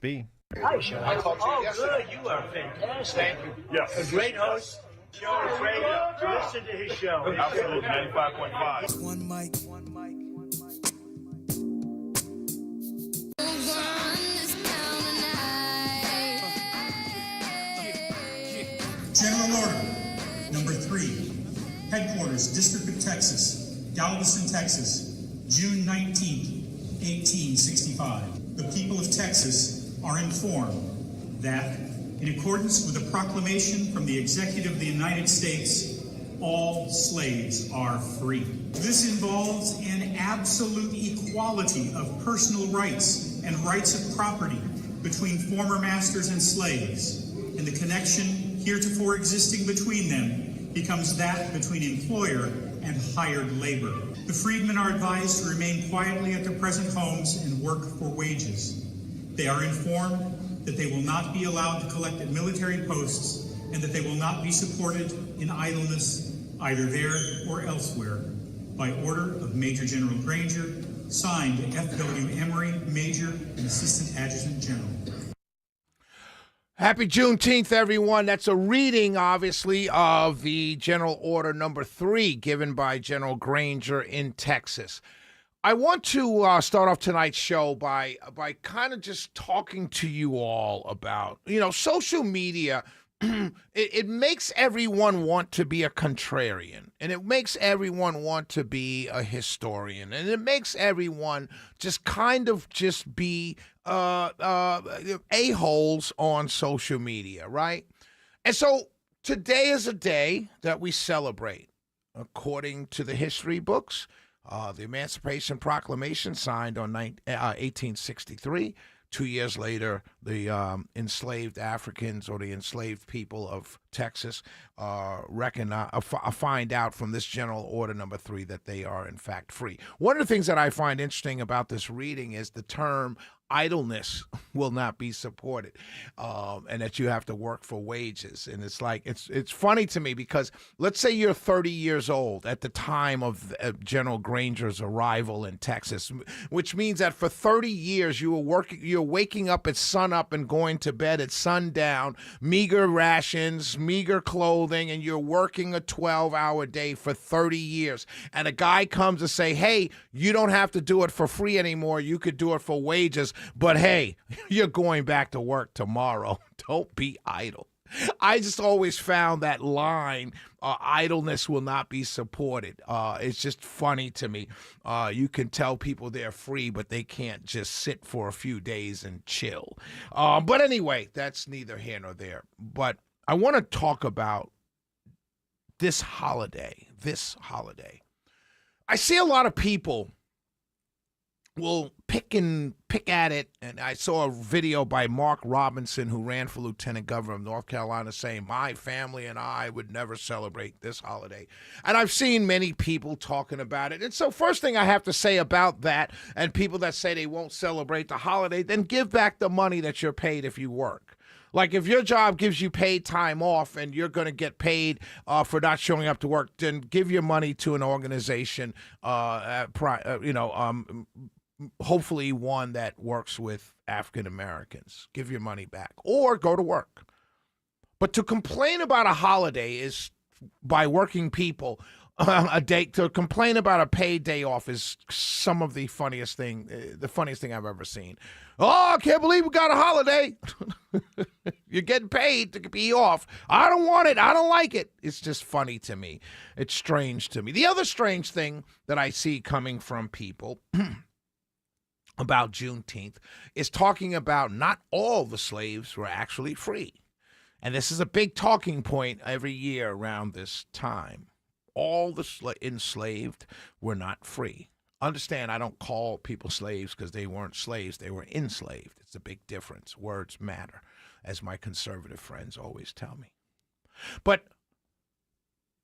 B. Hi, Sean. I talked to you yesterday. Good. You are fantastic. Thank you. Yes. A great host. Show is great. Listen to his show. Absolutely, 95.5. One mic. General Order Number 3, Headquarters, District of Texas, Galveston, Texas, June 19th, 1865. The people of Texas are informed that, in accordance with a proclamation from the Executive of the United States, all slaves are free. This involves an absolute equality of personal rights and rights of property between former masters and slaves, and the connection heretofore existing between them becomes that between employer and hired labor. The freedmen are advised to remain quietly at their present homes and work for wages. They are informed that they will not be allowed to collect at military posts and that they will not be supported in idleness either there or elsewhere. By order of Major General Granger, signed F.W. Emory, Major and Assistant Adjutant General. Happy Juneteenth, everyone. That's a reading, obviously, of the General Order Number 3 given by General Granger in Texas. I want to start off tonight's show by kind of just talking to you all about, social media. It makes everyone want to be a contrarian, and it makes everyone want to be a historian, and it makes everyone just kind of just be a-holes on social media, right? And so today is a day that we celebrate. According to the history books, the Emancipation Proclamation signed on 1863. 2 years later, the enslaved Africans or the enslaved people of Texas find out from this General Order Number 3 that they are, in fact, free. One of the things that I find interesting about this reading is the term idleness will not be supported, and that you have to work for wages. And it's like, it's funny to me because let's say you're 30 years old at the time of General Granger's arrival in Texas, which means that for 30 years you're waking up at sunup and going to bed at sundown, meager rations, meager clothing, and you're working a 12-hour day for 30 years. And a guy comes to say, hey, you don't have to do it for free anymore. You could do it for wages. But hey, you're going back to work tomorrow. Don't be idle. I just always found that line, idleness will not be supported. It's just funny to me. You can tell people they're free, but they can't just sit for a few days and chill. But anyway, that's neither here nor there. But I want to talk about this holiday. I see a lot of people will pick at it, and I saw a video by Mark Robinson, who ran for lieutenant governor of North Carolina, saying, my family and I would never celebrate this holiday. And I've seen many people talking about it. And so first thing I have to say about that, and people that say they won't celebrate the holiday, then give back the money that you're paid if you work. Like if your job gives you paid time off and you're going to get paid for not showing up to work, then give your money to an organization, hopefully one that works with African Americans. Give your money back or go to work. But to complain about a holiday is, by working people, to complain about a paid day off is some of the funniest thing I've ever seen. Oh, I can't believe we got a holiday. You're getting paid to be off. I don't want it. I don't like it. It's just funny to me. It's strange to me. The other strange thing that I see coming from people about Juneteenth is talking about not all the slaves were actually free. And this is a big talking point every year around this time. All the enslaved were not free. Understand, I don't call people slaves because they weren't slaves. They were enslaved. It's a big difference. Words matter, as my conservative friends always tell me. But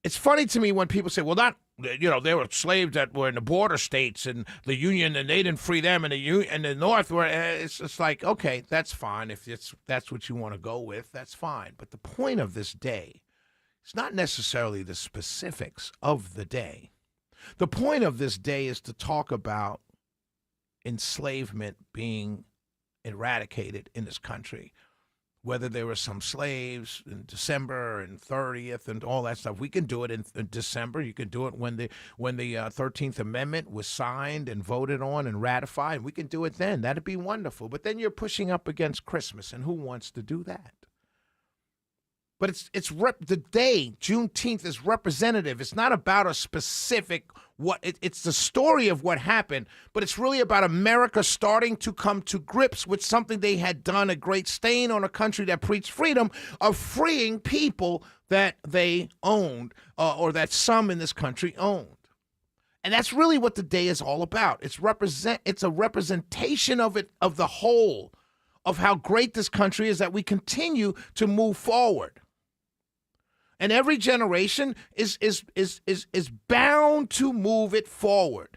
it's funny to me when people say, well, there were slaves that were in the border states and the Union, and they didn't free them, and the North were. It's like, okay, that's fine. If that's what you want to go with, that's fine. But the point of this day is not necessarily the specifics of the day. The point of this day is to talk about enslavement being eradicated in this country. Whether there were some slaves in December and 30th and all that stuff, we can do it in December. You can do it when the 13th Amendment was signed and voted on and ratified. We can do it then. That'd be wonderful. But then you're pushing up against Christmas, and who wants to do that? But the day, Juneteenth, is representative. It's not about a specific it's the story of what happened, but it's really about America starting to come to grips with something they had done, a great stain on a country that preached freedom, of freeing people that they owned or that some in this country owned. And that's really what the day is all about. It's a representation of it, of the whole, of how great this country is, that we continue to move forward. And every generation is bound to move it forward.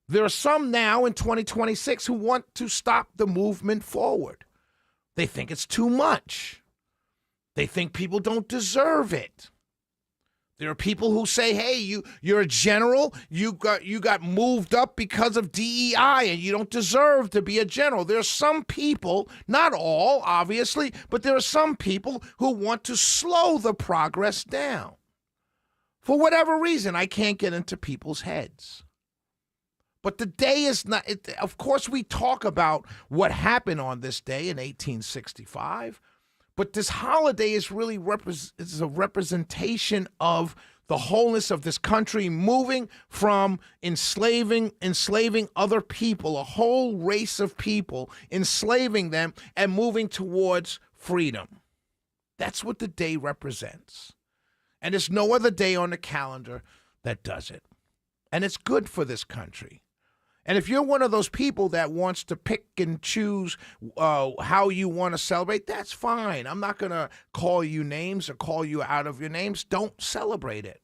There are some now in 2026 who want to stop the movement forward. They think it's too much. They think people don't deserve it. There are people who say, hey, you're a general, you got moved up because of DEI and you don't deserve to be a general. There are some people, not all, obviously, but there are some people who want to slow the progress down. For whatever reason, I can't get into people's heads. But the day is not, of course, we talk about what happened on this day in 1865. But this holiday is really is a representation of the wholeness of this country, moving from enslaving other people, a whole race of people, enslaving them and moving towards freedom. That's what the day represents. And there's no other day on the calendar that does it. And it's good for this country. And if you're one of those people that wants to pick and choose how you want to celebrate, that's fine. I'm not going to call you names or call you out of your names. Don't celebrate it.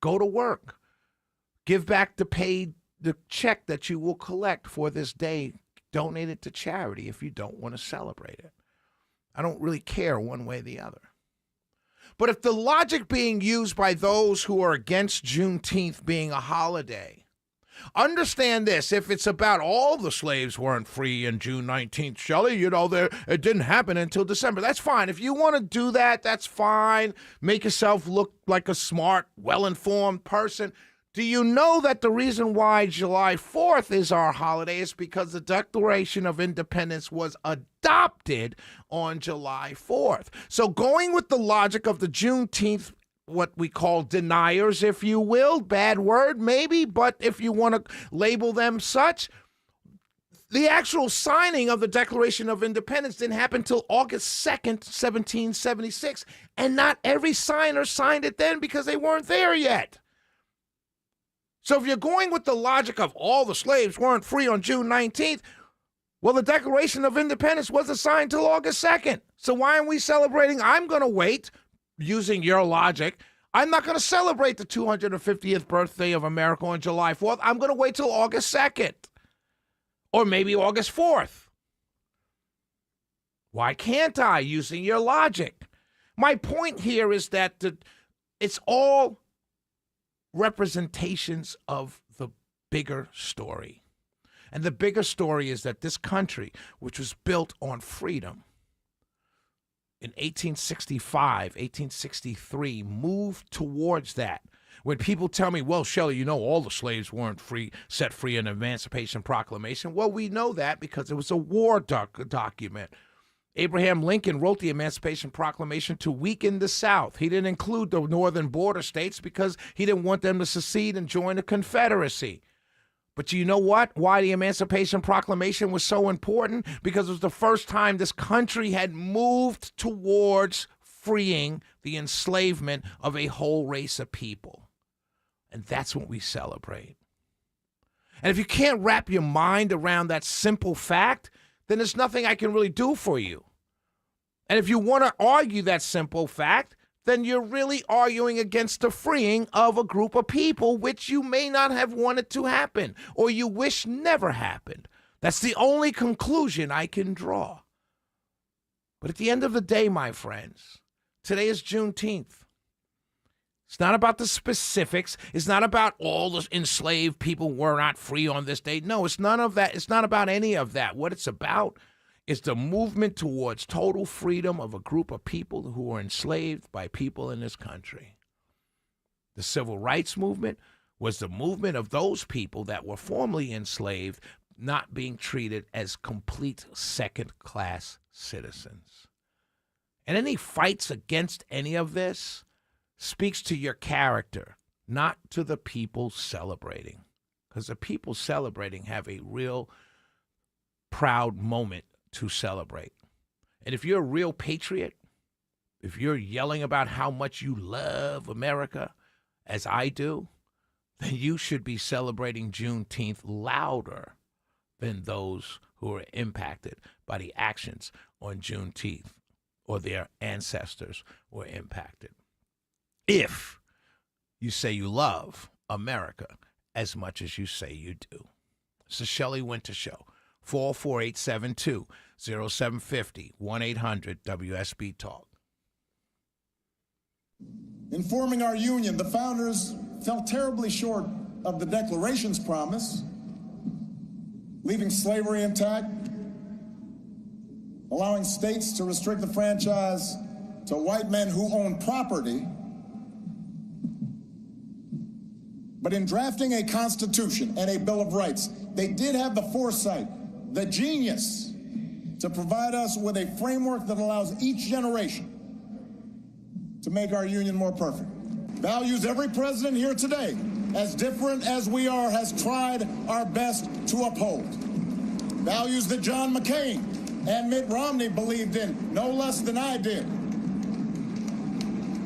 Go to work. Give back the check that you will collect for this day. Donate it to charity if you don't want to celebrate it. I don't really care one way or the other. But if the logic being used by those who are against Juneteenth being a holiday, understand this: if it's about all the slaves weren't free in June 19th, Shelley, it didn't happen until December. That's fine. If you want to do that, that's fine. Make yourself look like a smart, well-informed person. Do you know that the reason why July 4th is our holiday is because the Declaration of Independence was adopted on July 4th? So going with the logic of the Juneteenth, what we call deniers, if you will, bad word maybe, but if you want to label them such, the actual signing of the Declaration of Independence didn't happen until August 2nd, 1776, and not every signer signed it then because they weren't there yet. So if you're going with the logic of all the slaves weren't free on June 19th, well, the Declaration of Independence wasn't signed till August 2nd. So why aren't we celebrating? I'm going to wait. Using your logic, I'm not going to celebrate the 250th birthday of America on July 4th. I'm going to wait till August 2nd or maybe August 4th. Why can't I, using your logic? My point here is that it's all representations of the bigger story. And the bigger story is that this country, which was built on freedom, in 1865, 1863, moved towards that. When people tell me, well, Shelley, all the slaves weren't set free in the Emancipation Proclamation. Well, we know that because it was a war document. Abraham Lincoln wrote the Emancipation Proclamation to weaken the South. He didn't include the northern border states because he didn't want them to secede and join the Confederacy. But you know what? Why the Emancipation Proclamation was so important? Because it was the first time this country had moved towards freeing the enslavement of a whole race of people. And that's what we celebrate. And if you can't wrap your mind around that simple fact, then there's nothing I can really do for you. And if you want to argue that simple fact, then you're really arguing against the freeing of a group of people which you may not have wanted to happen or you wish never happened. That's the only conclusion I can draw. But at the end of the day, my friends, today is Juneteenth. It's not about the specifics. It's not about all the enslaved people were not free on this day. No, it's none of that. It's not about any of that. What it's about is the movement towards total freedom of a group of people who were enslaved by people in this country. The civil rights movement was the movement of those people that were formerly enslaved not being treated as complete second-class citizens. And any fights against any of this speaks to your character, not to the people celebrating. Because the people celebrating have a real proud moment to celebrate. And if you're a real patriot, if you're yelling about how much you love America, as I do, then you should be celebrating Juneteenth louder than those who are impacted by the actions on Juneteenth or their ancestors were impacted. If you say you love America as much as you say you do. It's the Shelley Winter Show. 448-72-0750, 1-800-WSB-TALK. In forming our union, the founders fell terribly short of the Declaration's promise, leaving slavery intact, allowing states to restrict the franchise to white men who own property. But in drafting a Constitution and a Bill of Rights, they did have the foresight, the genius, to provide us with a framework that allows each generation to make our union more perfect. Values every president here today, as different as we are, has tried our best to uphold. Values that John McCain and Mitt Romney believed in no less than I did.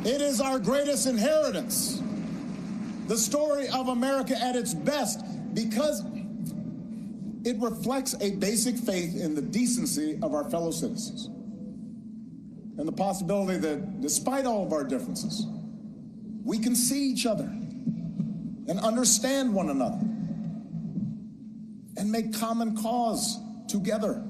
It is our greatest inheritance, the story of America at its best, because it reflects a basic faith in the decency of our fellow citizens and the possibility that despite all of our differences, we can see each other and understand one another and make common cause together.